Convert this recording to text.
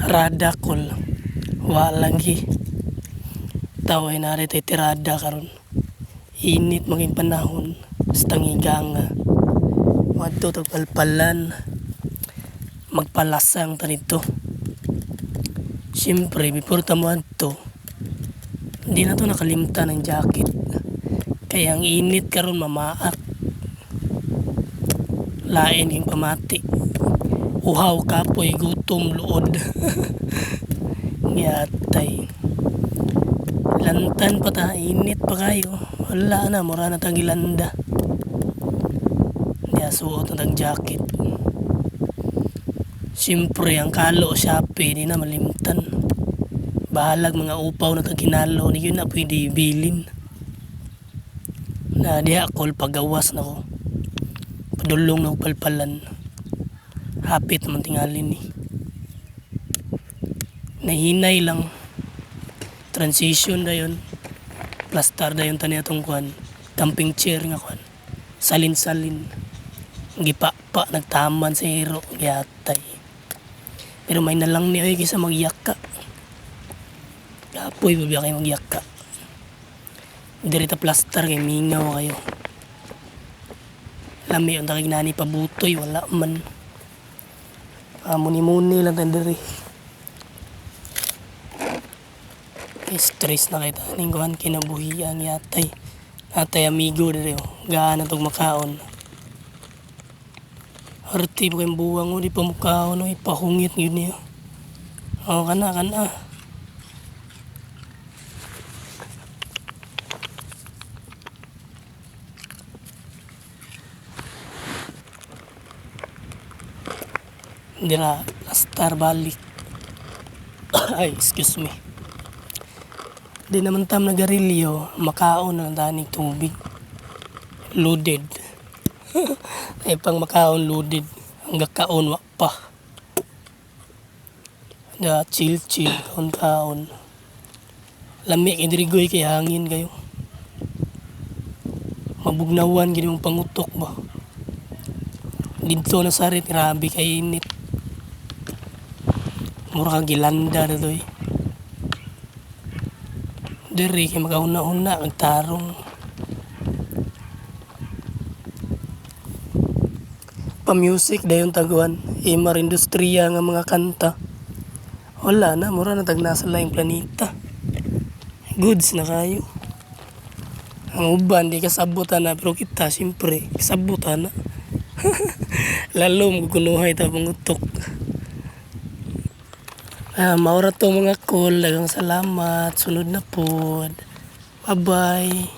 Radakol walangi tao ay narito tirada karon init maging panahon sa tangiganga wadto tagpalpalan magpalasang tanito. Siyempre before tamo adto hindi na to nakalimtan ng jacket kaya ang init karon mamaak lain yung pamati uhaw kapoy gutom luod yatay lantan pa ta init pa kayo wala na mura na tagilanda niya suot na tag jacket. Siyempre ang kalo Shopee di na malimtan bahalag mga upaw na taginalo ni yun na pwede bilin na diha kol pagawas na ko padulong na palpalan hapit naman tingalin ni nahinay lang transition dayon plastar dayon tani atong kuan camping chair nga kuan salin-salin gipa-pa nagtaman sa hero yatay pero may nalang ni ay kisa magyaka kapoy babiya kayo magyaka dirita plastar kay mingaw kayo lami yung takig nani pabutoy wala man muni-muni lang tandiri stress na kita ning kuan kinabuhian yatay atay amigo diri gaana tog makaon arti pa kayong buwang o di pa mukhaon o ipahungit yun niya kana hindi na plastar balik ay excuse me di naman tam nagarilyo makaon na daning tubig loaded ay pang makaon loaded hanggang kaon wak pa da chill kaon lamig indirigoy kay hangin kayo mabugnawan gini mong pangutok ba dito na sarit grabe kay init mura kang gilanda na doy diri kay magauna-una magtarong pa-music dayon taguan imar industriya nga mga kanta wala na mura na tag nasa laing planeta goods na kayo ang uban di kasabutan na pero kita siyempre kasabutan na lalo magkunuhay ta pangutok maura to mga call dagang salamat sunod na pod bye bye.